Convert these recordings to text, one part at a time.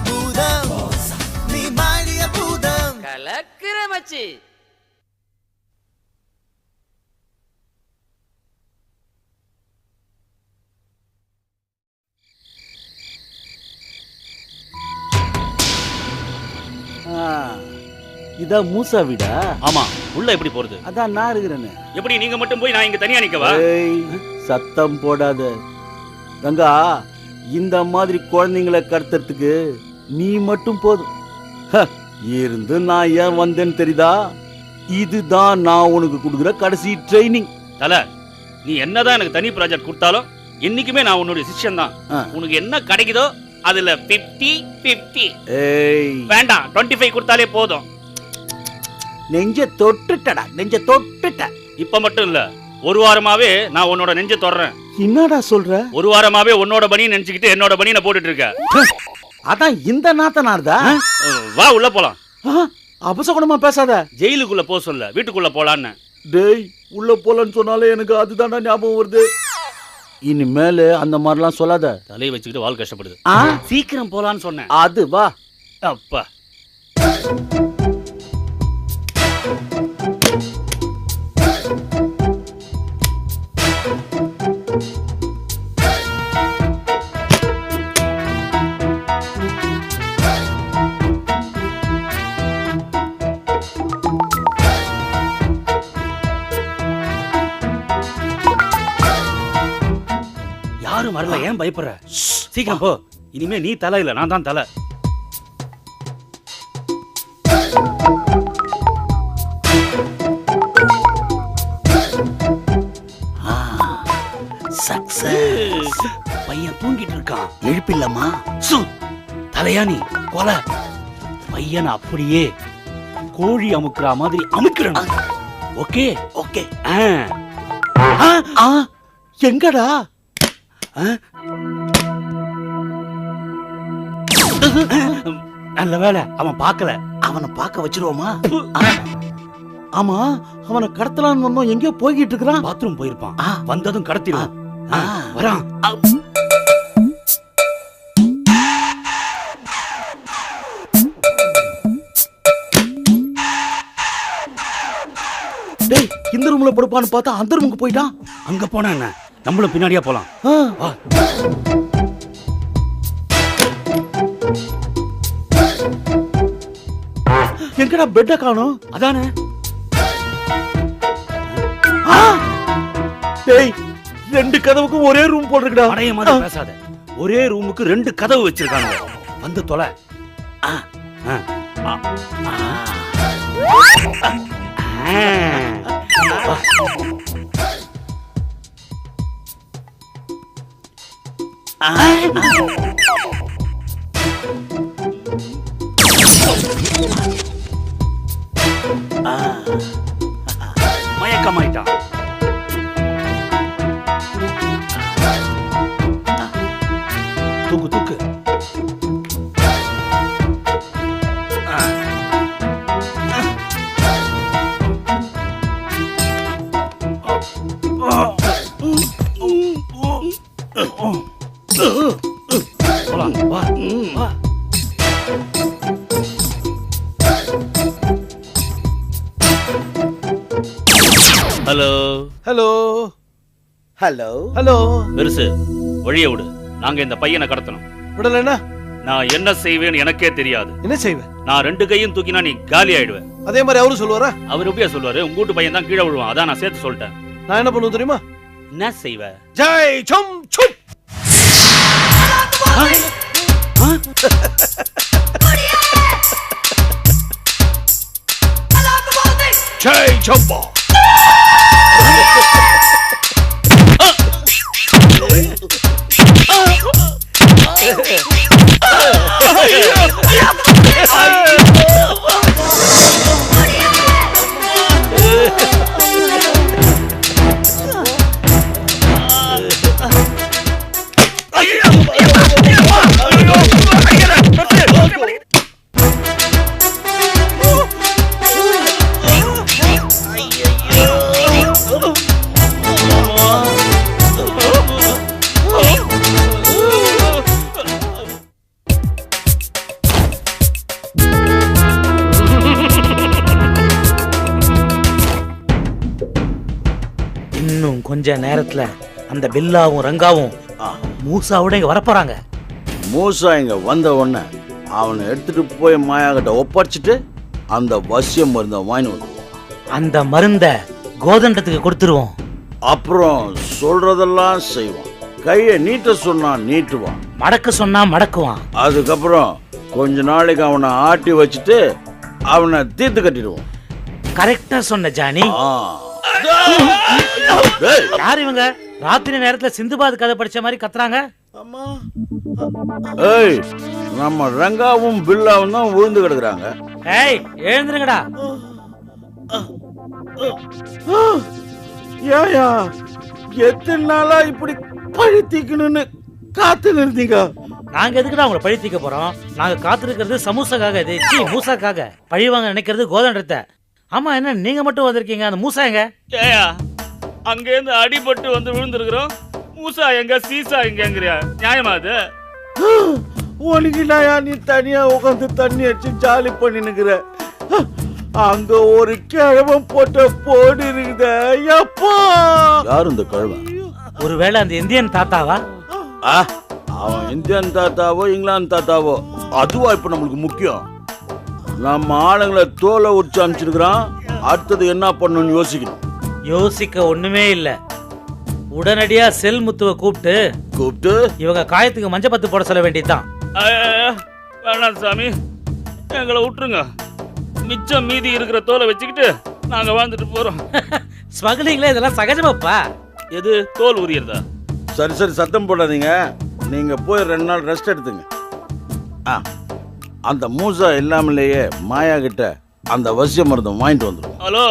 பூதம் நீ மாறிய பூதம் கலக்கிற மச்சி. இதான் மூசா வீடா? ஆமா. உள்ள எப்படி போறது? அதான் நான் இருக்கிறேன்னு. எப்படி நீங்க மட்டும் போய் நான் இங்க தனியா நிக்கவா? சத்தம் போடாத கங்கா. இந்த மாதிரி குழந்தைங்களை கடத்துறதுக்கு நீ மட்டும் போதும். இருந்து நான் ஏன் வந்தேன்னு தெரியுதா? இதுதான் நான் உனக்கு கொடுக்குற கடைசி ட்ரைனிங். தல, நீ என்னதான் எனக்கு தனி ப்ராஜெக்ட் கொடுத்தாலும் என்னைக்குமே நான் உன்னுடைய சிஷ்யன் தான். உனக்கு என்ன கிடைக்குதோ அதுல 50-50. வேண்டாம், 25 கொடுத்தாலே போதும். நெஞ்ச தொட்டுட்டடா, நெஞ்ச தொட்டுட்ட. இப்ப மட்டும் இல்ல, ஒரு வாரமாவே நான் உன்னோட நெஞ்ச தொடுறேன். என்னடா சொல்ற? ஒரு வாரமாவே உன்னோட பனியை நினைச்சுக்கிட்டு என்னோட பனியை போட்டுட்டு இருக்க. அதான் இந்த நாத்தனார்தா. வா உள்ள போலாம். அபசகுணமா பேசாத. ஜெயிலுக்குள்ள போ சொல்ல, வீட்டுக்குள்ள போலான்னு. டேய், உள்ள போலன்னு சொன்னாலே எனக்கு அதுதான்டா ஞாபகம் வருது. இனிமேல அந்த மாதிரிலாம் சொல்லாத. தலையை வச்சுக்கிட்டு வாழ் கஷ்டப்படுது. சீக்கிரம் போலான்னு சொன்னேன். அது வா. அப்பா யாரும் வரல, ஏன் பயப்படுற? சீக்கிரம் போ. இனிமே நீ தலை இல்ல, நான் தான் தலை. சக்சஸ். பையன் தூங்கிட்டு இருக்கான், எழுப்பில்லமா? தலையா நீ கொலை. பையன் அப்படியே கோழி அமுக்குற மாதிரி அமுக்குறேன். Okay okay. எங்கடா? நல்ல வேலை அவன் பார்க்கல. அவனை பார்க்க வச்சிருவோமா? ஆமா, அவனை கடத்தலான்னு வந்தோம். எங்கேயோ போய்கிட்டு இருக்கிறான். பாத்ரூம் போயிருப்பான். வந்ததும் கடத்திடுவான். வரான். டேய், இந்த ரூம்ல படுப்பான்னு பார்த்தா அந்த ரூமுக்கு போயிட்டான். அங்க போனா என்ன, நம்மளும் பின்னாடியா போலாம். எங்கடா பெட்ட காணோம்? அதானே. டேய், 2 கதவுக்கும் ஒரே ரூம் போட்டுருக்கடா. அடைய மாதிரி பேசாத. ஒரே ரூமுக்கு 2 கதவு வச்சிருக்காங்க. வந்து தொலை. மயக்கமாயிட்டான். தூக்கு தூக்கு. Hello hello hello hello. பெருசு, வழிய விடு. நாங்க இந்த பையனை கடத்தணும். விடலன்னா நான் என்ன செய்வேன்னு எனக்கே தெரியாது. என்ன செய்வேன்? நான் 2 கையும் தூக்கினா நீ காலி ஆயிடுவேன். அதே மாதிரி அவரும் சொல்லுவாரா? அவர் எப்படியா சொல்லுவாரு? உங்க வீட்டு பையன் தான் கீழே விழுவான். அதான் நான் சேர்த்து சொல்லிட்டேன். நான் என்ன பண்ணுவேன் தெரியுமா? என்ன செய்வ? ஜெய் சம் சுப். ஜெய் சம்பா. கொஞ்ச நேரத்துல அந்த பில்லாவும் ரங்காவும் மூசாவோட இங்க வரப்போறாங்க. மூசா இங்க வந்த உடனே அவனை எடுத்துட்டு போய் மாயா கிட்ட ஒப்படைச்சிட்டு அந்த வசியம் மருந்தை வாங்கி வருவோம். அந்த மருந்த கோதண்டத்துக்கு கொடுத்துருவோம். அப்புறம் சொல்றதெல்லாம் செய்வான். கையை நீட்ட சொன்னா நீட்டுவான், மடக்க சொன்னா மடக்குவான். அதுக்கப்புறம் கொஞ்ச நாளைக்கு அவனை ஆட்டி வச்சுட்டு அவனை தீர்த்து கட்டிடுவோம். கரெக்டா சொன்ன ஜானி. யார் இவங்க? ராத்திரி நேரத்துல சிந்துபாத் கதை படிச்ச மாதிரி கத்துறாங்க. ஏய், நம்ம ரங்காவும் பில்லாவும் தான் விழுந்து கிடக்குறாங்க. ஏய், எழுந்துருங்கடா. ஏயா, எத்தனை நாளா இப்படி பழி தீக்கணும்னு காத்து நிறுத்தீங்க? நாங்க எதுக்குடா உங்களை பழி தீக்க போறோம்? நாங்க காத்திருக்கிறது சமூசாக்காக, மூசாக்காக. பழி வாங்க நினைக்கிறது கோதண்டத்தை. ஆமா, என்ன நீங்க மட்டும் வந்திருக்கீங்க? அந்த மூசா எங்க? ஏயா, அங்கேருந்து அடிபட்டு வந்து விழுந்துருக்குறோம். மூசா எங்க, சீசா எங்கங்கிறியா? நியாயமா அது? உனக்கு நீ தனியா உட்காந்து தண்ணி அடிச்சு ஜாலி பண்ணி நிக்கிற. அங்க ஒரு கிழவன் போட்ட போடு இருக்குதே. யாரு இந்த கிழவன்? ஒருவேளை அந்த இந்தியன் தாத்தாவா? அவன் இந்தியன் தாத்தாவோ இங்கிலாந்து தாத்தாவோ அதுவா இப்ப நம்மளுக்கு முக்கியம்? நம்ம ஆளுங்களை தோலை உரிச்சு அனுப்பிச்சிருக்கிறான். அடுத்தது என்ன பண்ணணும்னு யோசிக்கணும். யோசிக்க ஒண்ணுமே இல்ல. உடனடியா செல்முத்துவ கூப்பிட்டு இவங்க காயத்துக்கு மஞ்சள் பத்து போட சொல்ல வேண்டியதுதான். வேணாம் சாமி, எங்களை விட்டுருங்க. மிச்சம் மீதி இருக்கிற தோலை வச்சுக்கிட்டு நாங்க வாழ்ந்துட்டு போறோம். ஸ்மக்லிங்ல இதெல்லாம் சகஜமாப்பா. எது தோல் உரியறதா? சரி சரி, சத்தம் போடாதீங்க. நீங்க போய் 2 நாள் ரெஸ்ட் எடுத்துங்க. அந்த மூசா இல்லாமலேயே மாயா கிட்ட அந்த வசிய மருந்து வாங்கிட்டு வந்துடும். ஹலோ,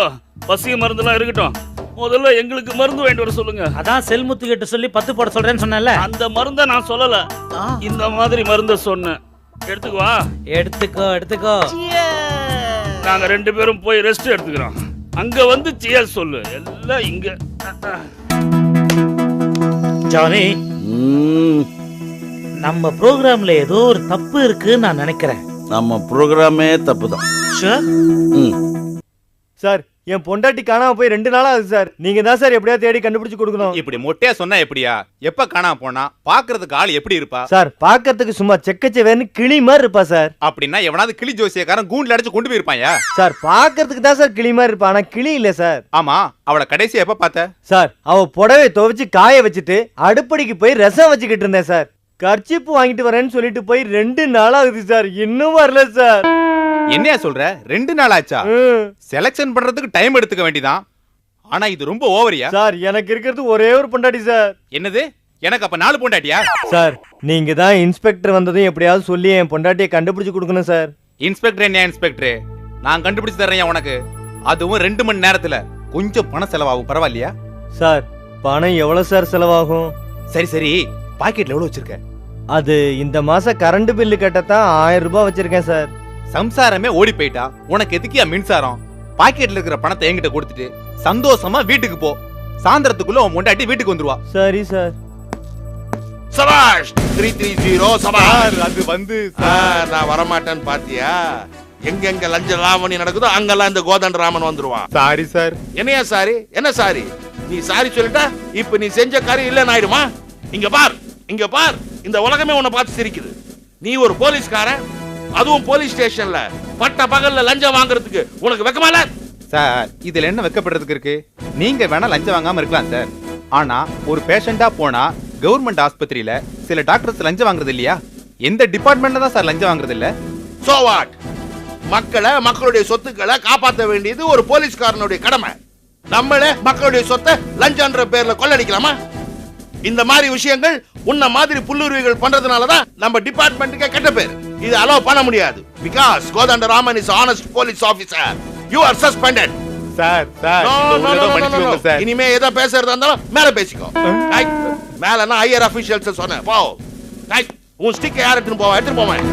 வசிய மருந்துலாம் இருக்கட்டும், முதல்ல எங்களுக்கு மருந்து வாங்கிட்டு வர சொல்லுங்க. அதான் செல்முத்து கிட்ட சொல்லி 10 போட சொல்றேன்னு சொன்னேன்ல. அந்த மருந்தை நான் சொல்லல, இந்த மாதிரி மருந்தை சொன்னேன். எடுத்துக்குவா. எடுத்துக்கோ. நாங்க 2 பேரும் போய் ரெஸ்ட் எடுத்துக்கிறோம். அங்க வந்து சியர்ஸ் சொல்லு. எல்லாம் இங்க. ஜானி, நம்ம ப்ரோக்ராம்ல ஏதோ ஒரு தப்பு இருக்குன்னு நான் நினைக்கிறேன். நம்ம ப்ரோக்ராமே தப்பு தான் சார். என் பொண்டாட்டி காணாம போய் 2 நாள் ஆகுது சார். நீங்க தான் சார் எப்படியா தேடி கண்டுபிடிச்சு கொடுக்கணும். இப்படி மொட்டையா சொன்னா எப்படியா? எப்ப காணாம போனா பாக்குறதுக்கு ஆள் எப்படி இருப்பா? சார், பாக்கிறதுக்கு சும்மா செக்கச்சேவேன்னு கிளி மாதிரி இருப்பா சார். அப்படின்னா எவனாவது கிளி ஜோசியக்காரன் கூண்டுல அடிச்சு கொண்டு போயிருப்பாயா? சார், பாக்கிறதுக்கு தான் சார் கிளி மாதிரி இருப்பா, ஆனா கிளி இல்ல சார். ஆமா, அவளை கடைசியா எப்ப பார்த்த? சார், அவ புடவை துவைச்சு காய வச்சுட்டு அடுப்படிக்கு போய் ரசம் வச்சுக்கிட்டு இருந்தேன் சார். கர்ச்சிப்பு வாங்கிட்டு வரேன்னு சொல்லிட்டு போய் 2 நாள் ஆகுது சார், இன்னும் வரல சார். என்னையா சொல்ற? 2 நாள் ஆச்சா? செலக்ஷன் பண்றதுக்கு டைம் எடுத்துக்க வேண்டியதான். ஆனா இது ரொம்ப ஓவரியா சார்? எனக்கு இருக்கிறது ஒரே ஒரு பொண்டாட்டி சார். என்னது? எனக்கு அப்ப 4 பொண்டாட்டியா? சார், நீங்க தான் இன்ஸ்பெக்டர் வந்ததும் எப்படியாவது சொல்லி என் பொண்டாட்டியை கண்டுபிடிச்சு கொடுக்கணும் சார். இன்ஸ்பெக்டர் என்ன இன்ஸ்பெக்டர்? நான் கண்டுபிடிச்சு தர்றேன் உனக்கு. அதுவும் 2 மணி நேரத்துல. கொஞ்சம் பணம் செலவாகும், பரவாயில்லையா? சார், பணம் எவ்வளவு சார் செலவாகும்? சரி சரி, பாக்கெட்ல எவ்வளவு வச்சிருக்க? அது இந்த மாசம் கரண்ட் பில்லு கட்டத்தான் 1000 ரூபாய் வச்சிருக்கேன் சார். சம்சாரமே ஓடி போயிட்டா உனக்கு எதுக்கியா மின்சாரம்? பாக்கெட்ல இருக்கிற பணத்தை என்கிட்ட கொடுத்துட்டு சந்தோஷமா வீட்டுக்கு போ. சாயந்தரத்துக்குள்ள உன் முண்டாட்டி வீட்டுக்கு வந்துருவா. சரி சார். சபாஷ் 330 சபாஷ். அது வந்து நான் வரமாட்டேன்னு பாத்தியா? எங்கெங்க லஞ்ச லாவணி நடக்குதோ அங்கெல்லாம் இந்த கோதண்ட ராமன் வந்துருவான். Sorry sir. என்னையா சாரி? என்ன சாரி? நீ சாரி சொல்லிட்டா இப்ப நீ செஞ்ச காரியம் இல்லன்னு ஆயிடுமா? இங்க பார், இங்க பார், இந்த உலகமே உன்னை பார்த்து சிரிக்குது. நீ ஒரு போலீஸ்காரன், அதுவும் போலீஸ் ஸ்டேஷன்ல பட்ட பகல்ல லஞ்சம் வாங்குறதுக்கு உனக்கு வெக்கமால? சார், இதுல என்ன வெக்கப்படுறதுக்கு இருக்கு? நீங்க வேணா லஞ்சம் வாங்காம இருக்கலாம் சார். ஆனா ஒரு பேஷண்டா போனா கவர்மெண்ட் ஆஸ்பத்திரியில சில டாக்டர்ஸ் லஞ்சம் வாங்குறது இல்லையா? எந்த டிபார்ட்மெண்ட்ல தான் சார் லஞ்சம் வாங்குறது இல்ல? So what? மக்களை, மக்களுடைய சொத்துக்களை காப்பாற்ற வேண்டியது ஒரு போலீஸ்காரனுடைய கடமை. நம்மளே மக்களுடைய சொத்தை லஞ்சம்ன்ற பேர்ல கொள்ளடிக்கலாமா? இந்த மாதிரி விஷயங்கள் உன்ன மாதிரி புல்லுருவிகள் பண்றதுனாலதான் நம்ம டிபார்ட்மெண்ட்டுக்கு கெட்ட பேர். இது அலோவ் பண்ண முடியாது. Because Kothanda Raman is honest police officer. You are suspended. Sir sir, sir, இனிமே எதை பேசுறதா இருந்தாலும் மேல பேசிக்கோ. மேலனா ஹையர் அபிஷியல்ஸ் சொன்னேன். போ. உன் ஸ்டிக் யார் எடுத்துட்டு போவா? எடுத்துட்டு போவேன்.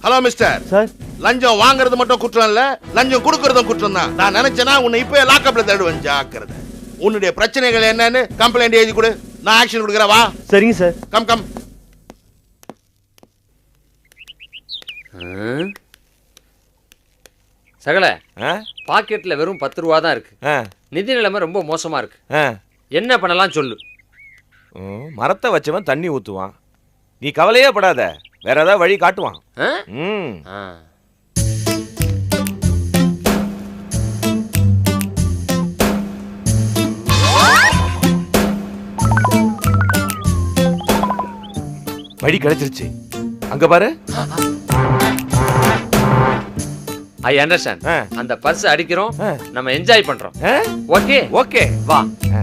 Hello mister. சார், லஞ்சம் வாங்குறது மட்டும் குற்றம் இல்ல, லஞ்சம் கொடுக்கறதும் குற்றம் தான். நான் நினைச்சேனா உன்னை இப்பவே லாக்அப்ல தேடுவேன். ஜாக்கிரதை. உன்னுடைய பிரச்சனைகள் என்னன்னு கம்ப்ளைண்ட் எழுதி கொடு, நான் ஆக்ஷன் கொடுக்கறேன். வா. சரிங்க சார். Come come. சகல ஆ? பாக்கெட்ல வெறும் 10 ரூபா தான் இருக்கு. ஆ, நிதி நிலைமை ரொம்ப மோசமா இருக்கு. ஆ. என்ன பண்ணலாம் சொல்லு. மரத்தை வச்சவன் தண்ணி ஊத்துவான். நீ கவலையே படாத, வேற ஏதாவது வழி காட்டுவான். ஆ? ம். ஆ. வழி கிடைச்சிருச்சு. அங்க பாரு. I understand. ஆ. அந்த பர்ஸ் அடிக்கிறோம், ஆ. நம்ம என்ஜாய் பண்றோம். ஆ? Okay okay. வா. ஆ.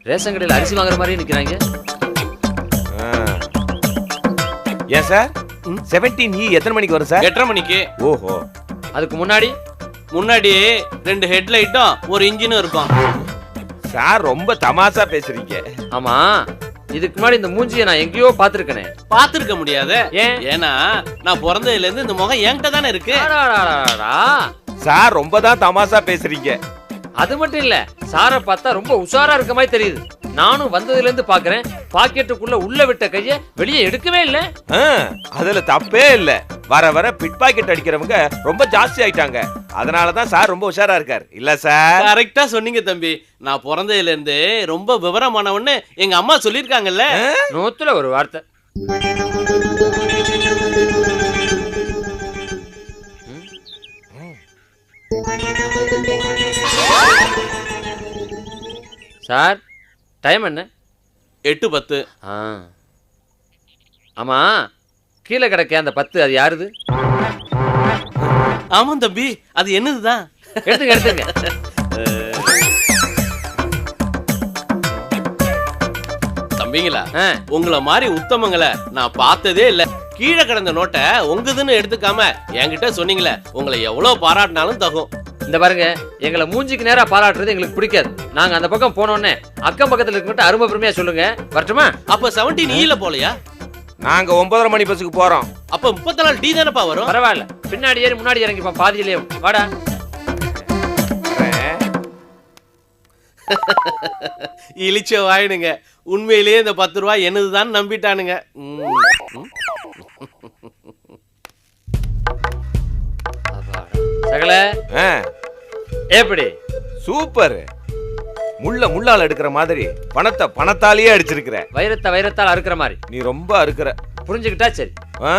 ரேஷன் கடையில் அரிசி வாங்குற மாதிரியே நிக்கிறாங்க. ஆ. ஏன் சார் 17E எத்தனை மணிக்கு வரும் சார்? 8:30 மணிக்கு. ஓஹோ. அதுக்கு முன்னாடி முன்னாடி 2 ஹெட்லைட்டும் ஒரு இன்ஜினும் இருக்கும். சார் ரொம்ப தமாஷா பேசுறீங்க. ஆமா, இதுக்கு முன்னாடி இந்த மூஞ்சியை நான் எங்கேயோ பாத்துருக்கேனே. பார்த்திருக்க முடியாது. ஏன்? ஏன்னா நான் பிறந்ததுல இருந்து இந்த முகம் என்கிட்ட தானே இருக்கு. அடாடாடாடா. சார் ரொம்ப தான் தமாஷா பேசுறீங்க. அது மட்டும் இல்ல, சாரை பார்த்தா ரொம்ப உஷாரா இருக்க மாதிரி தெரியுது. நானும் வந்ததுல இருந்து பாக்குறேன், பாக்கெட்டுக்குள்ள உள்ள விட்ட கைய வெளியே எடுக்கவே இல்ல. ஆ, அதுல தப்பே இல்ல. வர வர பிட் பாக்கெட் அடிக்கிறவங்க ரொம்ப ஜாஸ்தி ஆயிட்டாங்க. அதனாலதான் சார் ரொம்ப உஷாரா இருக்கார். இல்ல சார்? கரெக்டா சொன்னீங்க தம்பி. நான் பிறந்ததுல இருந்து ரொம்ப விவரமானவன்னு எங்க அம்மா சொல்லிருக்காங்கல்ல. நூத்துல ஒரு வார்த்தை. சார், டைம் என்ன? 8:10. ஆ. ஆமா, கீழே கிடக்க அந்த 10 அது யாருது? ஆமா தம்பி, அது என்னதுதான். எடுத்துங்க எடுத்துங்க. தம்பிங்களா, ஆ. உங்கள மாதிரி உத்தமங்களை நான் பார்த்ததே இல்ல. கீழே கிடந்த நோட்டை உங்கதுன்னு எடுத்துக்காம என்கிட்ட சொன்னீங்களே, உங்களை எவ்வளவு பாராட்டினாலும் தகும். இந்த பாருங்க, எங்களை மூஞ்சிக்கு நேரா பாராட்டுறது எங்களுக்கு பிடிக்காது. நாங்க அந்த பக்கம் போனோடனே அக்கம் பக்கத்துல இருக்க அருமை பெருமையா சொல்லுங்க. வரட்டுமா? அப்ப 17E போலையா? நாங்க 9:30 மணி பஸ்ஸுக்கு போறோம். அப்ப 34 D தானப்பா வரும். பரவாயில்ல, பின்னாடி ஏறி முன்னாடி இறங்கிப்பா, பாதியிலே வாடா. இழிச்ச வாயினுங்க. உண்மையிலேயே இந்த 10 ரூபாய் என்னதுதான் நம்பிட்டானுங்க. சகல ஆ, எப்படி? சூப்பர். முள்ள முள்ளால எடுக்கிற மாதிரி பணத்தை பணத்தாலேயே அடிச்சிருக்கிற. வைரத்தை வைரத்தால் அறுக்கிற மாதிரி நீ ரொம்ப அறுக்கிற. புரிஞ்சுக்கிட்டா சரி. ஆ?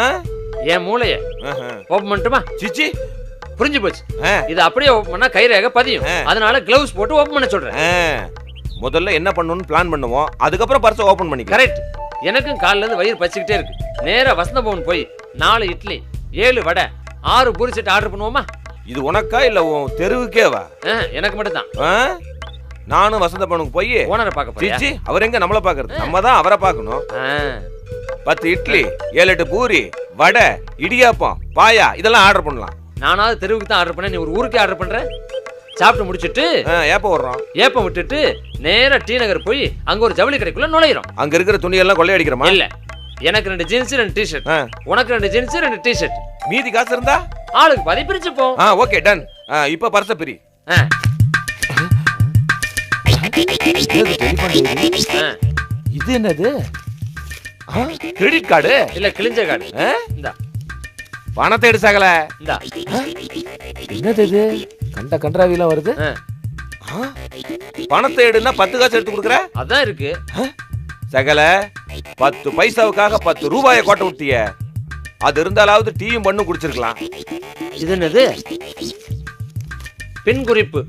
என் மூளைய ஆஹா. ஓபன் பண்ணட்டுமா? சிச்சி. புரிஞ்சு போச்சு. ஆ. இது அப்படியே ஓபன் பண்ணா கைரேகை பதியும். அதனால கிளவுஸ் போட்டு ஓபன் பண்ண சொல்றேன். ஆ. முதல்ல என்ன பண்ணணும்னு பிளான் பண்ணுவோம், அதுக்கப்புறம் பர்ஸை ஓபன் பண்ணிக்கலாம். கரெக்ட். எனக்கும் காலைல இருந்து வயிறு பச்சிக்கிட்டே இருக்கு. நேரா வசந்த பவன் போய் 4 இட்லி 7 வடை 6 பூரி செட் ஆர்டர் பண்ணுவோமா? இது உனக்கா இல்ல உன் தெருவுக்கேவா? எனக்கு மட்டும் தான். ஆ? நானும் வசந்த பவனுக்கு போய் ஓனரை பார்க்க போறியா? சிச்சி, அவர் எங்க நம்மள பாக்குறது? நம்ம தான் அவரை பார்க்கணும். 10 இட்லி 7-8 பூரி வடை இடியாப்பம் பாயா இதெல்லாம் ஆர்டர் பண்ணலாம். நானாவது தெருவுக்கு தான் ஆர்டர் பண்ண, நீ ஒரு ஊருக்கே ஆர்டர் பண்ற? சாப்பிட்டு முடிச்சிட்டு ஏப்ப வர்றோம். ஏப்பம் விட்டுட்டு நேரா டி நகர் போய் அங்க ஒரு ஜவுளி கடைக்குள்ள நுழையிறோம். அங்க இருக்கிற துணியெல்லாம் கொள்ளையடிக்கிறோமா? இல்ல, எனக்கு 2 ஜீன்ஸ் 2 டி-ஷர்ட், உனக்கு 2 ஜீன்ஸ் 2 டி-ஷர்ட். மீதி காசு இருந்தா ஆளுக்கு பாதி பிரிச்சுப்போம். Okay done. இப்ப பர்ஸ பிரி. இது என்னது? கிரெடிட் கார்டு இல்ல, கிழிஞ்ச கார்டு. இந்தா பணத்தை எடு சகல. இந்தா. என்னது இது? கண்ட கன்றாவிலாம் வருது. பணத்தை எடுன்னா 10 காசு எடுத்து கொடுக்குற? அதான் இருக்கு சகல. 10 பைசாவுக்காக 10 ரூபாயை கோட்டை விட்டிய. அது இருந்தாலாவது டீயும் பண்ணு குடிச்சிருக்கலாம். இது என்னது? பின் குறிப்பு: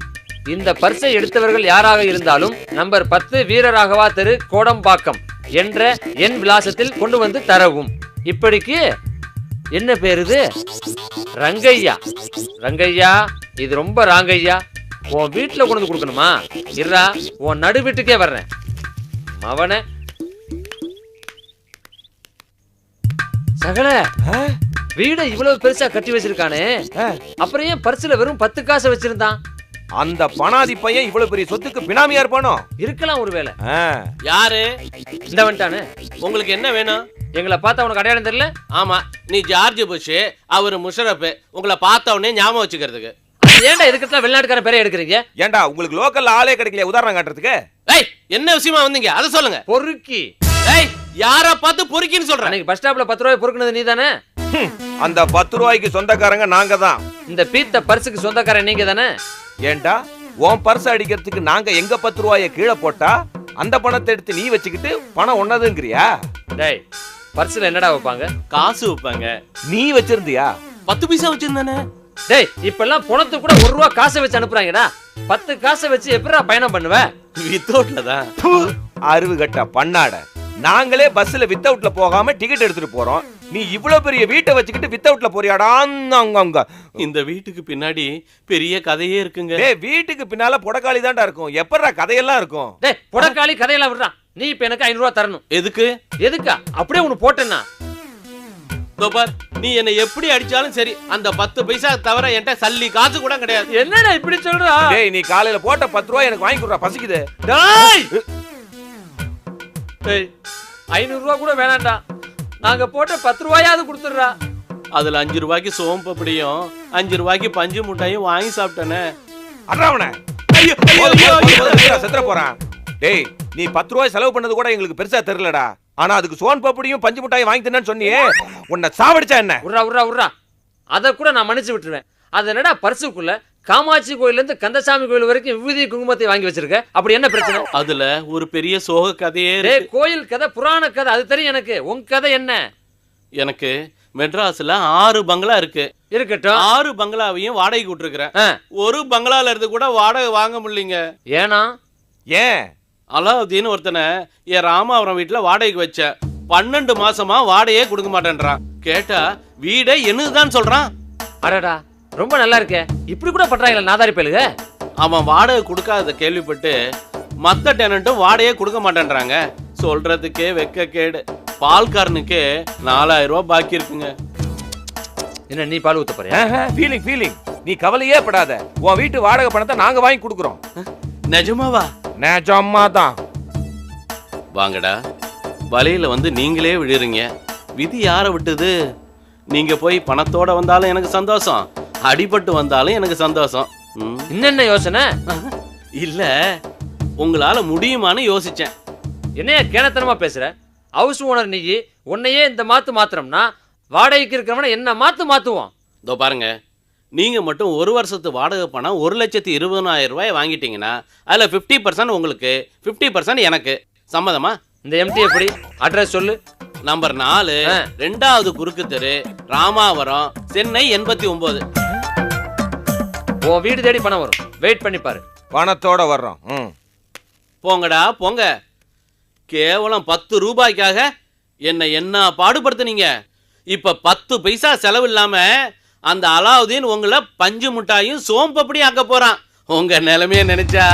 இந்த பர்ஸை எடுத்தவர்கள் யாராக இருந்தாலும் நம்பர் 10 வீரராகவா தெரு கோடம்பாக்கம் என்ற என் விலாசத்தில் கொண்டு வந்து தரவும். இப்படிக்கு என்ன பேரு இது? ரங்கையா. ரங்கையா, இது ரொம்ப ராங்கையா. உன் வீட்டுல கொண்டு வந்து கொடுக்கணுமா? இருடா, உன் நடு வீட்டுக்கே வர்றேன். அவனை சகல வீட இவ்வளவு பெருசா கட்டி வச்சிருக்கானே, அப்புறம் ஏன் பர்ஸ்ல வெறும் 10 காசை வச்சிருந்தான்? அந்த பணாதி பையன் இவ்வளவு பெரிய சொத்துக்கு பினாமியா இருப்பானோ? இருக்கலாம் ஒருவேளை. யாரு இந்த வந்துட்டானே. உங்களுக்கு என்ன வேணும்? எங்களை பார்த்தா உனக்கு அடையாளம் தெரியல? ஆமா, நீ ஜார்ஜ் புஷ், அவரு முஷரப். உங்களை பார்த்த உடனே ஞாபகம் வச்சுக்கிறதுக்கு. ஏன்டா இதுக்கு வெளிநாட்டுக்கார பேரை எடுக்கிறீங்க? ஏன்டா உங்களுக்கு லோக்கல்ல ஆளே கிடைக்கல உதாரணம் காட்டுறதுக்கு? ஏய், என்ன விஷயமா வந்தீங்க அதை சொல்லுங்க. பொறுக்கி. ஏய், யார பார்த்து பொறுக்கின்னு சொல்றேன். அன்னைக்கு பஸ் ஸ்டாப்ல 10 ரூபாய் பொறுக்குனது நீ தானே? அந்த 10 ரூபாய்க்கு சொந்தக்காரங்க நாங்க தான். இந்த பீத்த பர்சுக்கு சொந்தக்காரன் நீங்க தானே? ஏண்டா உன் பர்ஸ் அடிக்கிறதுக்கு நாங்க எங்க 10 ரூபாயை கீழே போட்டா அந்த பணத்தை எடுத்து நீ வச்சுக்கிட்டு பணம் ஒன்னதுங்கிறியா? டேய் பர்சுல என்னடா வைப்பாங்க? காசு வைப்பாங்க. நீ வச்சிருந்தியா? 10 பைசா வச்சிருந்தானே. டேய் இப்பெல்லாம் பணத்துக்கு கூட 1 ரூபா காசை வச்சு அனுப்புறாங்கடா. 10 காசை வச்சு எப்படிடா பயணம் பண்ணுவ? வித்தவுட்ல தான். அறிவு கட்ட பண்ணாட. நாங்களே பஸ்ல வித்தவுட்ல போகாம டிக்கெட் எடுத்துட்டு போறோம். நீ இவ்வளவு பெரிய வீட்டை வச்சுக்கிட்டு வித்தவுட்ல போறியாடா? அங்க இந்த வீட்டுக்கு பின்னாடி பெரிய கதையே இருக்குங்க. டேய் வீட்டுக்கு பின்னால புடக்காளி தான்டா இருக்கும். எப்பறா கதையெல்லாம் இருக்கும்? டேய் புடக்காளி கதையெல்லாம் விடுறா. நீ இப்ப எனக்கு 500 ரூபா தரணும். எதுக்கு? எதுக்கா? அப்படியே உனக்கு போட்டேன்னா பார், நீ என்ன எப்படி அடிச்சாலும் சரி, அந்த 10 பைசா தவிர என்கிட்ட சல்லி காசு கூட கிடையாது. என்னடா இப்படி சொல்றா? டேய் நீ காலையில போட்ட 10 ரூபாய் எனக்கு வாங்கி கொடுறா, பசிக்குது. டேய் டேய் 500 ரூபா கூட வேணாம்டா. நாங்க போட்ட 10 ரூபாயாவது கொடுத்துடுறா. அதுல 5 ரூபாய்க்கு சோம்பப்படியும் 5 ரூபாய்க்கு பஞ்சு முட்டையும் வாங்கி சாப்பிட்டேனே. அறாவனே செத்துற போறான். டேய் நீ 10 ரூபாய் செலவு பண்ணது கூட எங்களுக்கு பெருசா தெரியலடா. ஆனா அதுக்கு சோன் பப்படியும் பஞ்சு முட்டாயும் வாங்கி தின்னு சொன்னியே, உன்னை சாவடிச்சா என்ன? உர்ரா அத கூட நான் மன்னிச்சு விட்டுருவேன். அது என்னடா பர்சுக்குள்ள காமாட்சி கோயில்ல இருந்து கந்தசாமி கோயில் வரைக்கும் விபூதி குங்குமத்தை வாங்கி வச்சிருக்க. அப்படி என்ன பிரச்சனை? அதுல ஒரு பெரிய சோக கதையே டேய் இருக்கு. கோயில் கதை புராண கதை அது தெரியும் எனக்கு. உன் கதை என்ன? எனக்கு மெட்ராஸ்ல 6 பங்களா இருக்கு. இருக்கட்டும். 6 பங்களாவையும் வாடகைக்கு விட்டுருக்கிறேன். ஒரு பங்களால இருந்து கூட வாடகை வாங்க முடியலங்க. ஏனா? ஏன்? அலாவுதீன் ஒருத்தனை என் ராமாவரம் வீட்டுல வாடகைக்கு வச்ச 12 மாசமா வாடகையே கொடுக்க மாட்டேன்றான். கேட்டா வீடே என்னதுதான் சொல்றான். அடடா ரொம்ப நல்லா இருக்கே. இப்படி கூட பண்றாங்களா நாதாரி பயலுக? அவன் வாடகை கொடுக்காத கேள்விப்பட்டு மத்த டெனண்ட்டும் வாடகையே கொடுக்க மாட்டேன்றாங்க. சொல்றதுக்கே வெக்க கேடு. பால்காரனுக்கே 4000 ரூபாய் பாக்கி இருக்குங்க. என்ன நீ பால் ஊத்த போறியா? ஃபீலிங். நீ கவலையே படாத. உன் வீட்டு வாடகை பணத்தை நாங்க வாங்கி கொடுக்குறோம். நிஜமாவா? நிஜமாதான். வாங்கடா, வலையில வந்து நீங்களே விழுறீங்க. விதி யாரை விட்டுது? நீங்க போய் பணத்தோட வந்தாலும் எனக்கு சந்தோஷம், அடிபட்டு வந்தாலும் எனக்கு சந்தோஷம். என்னென்ன யோசனை? இல்ல உங்களால முடியுமான்னு யோசிச்சேன். என்னைய கேனத்தனமா பேசுற? ஹவுஸ் ஓனர் நீ உன்னையே இந்த மாத்துறோம்னா வாடகைக்கு இருக்கிறவன என்ன மாத்துவோம்? இதோ பாருங்க, நீங்க மட்டும் 1 வருஷத்து வாடகை பணம் 1,20,000 ரூபாய் வாங்கிட்டீங்கன்னா அதுல 50% உங்களுக்கு 50% எனக்கு. சம்மதமா? இந்த எம்டி எப்படி? அட்ரஸ் சொல்லு. நம்பர் 4 2வது குறுக்கு தெரு, ராமாவரம், சென்னை 89. உன் வீடு தேடி பணம் வரும். வெயிட் பண்ணி பாரு. பணத்தோட வர்றோம். போங்கடா போங்க. கேவலம் 10 ரூபாய்க்காக என்ன பாடுபடுத்துனீங்க. இப்ப 10 பைசா செலவு இல்லாம அந்த அலாவுதீன் உங்களை பஞ்சு முட்டாயும் சோம்பப்படி ஆக்க போறான். உங்க நிலைமைய நினைச்சா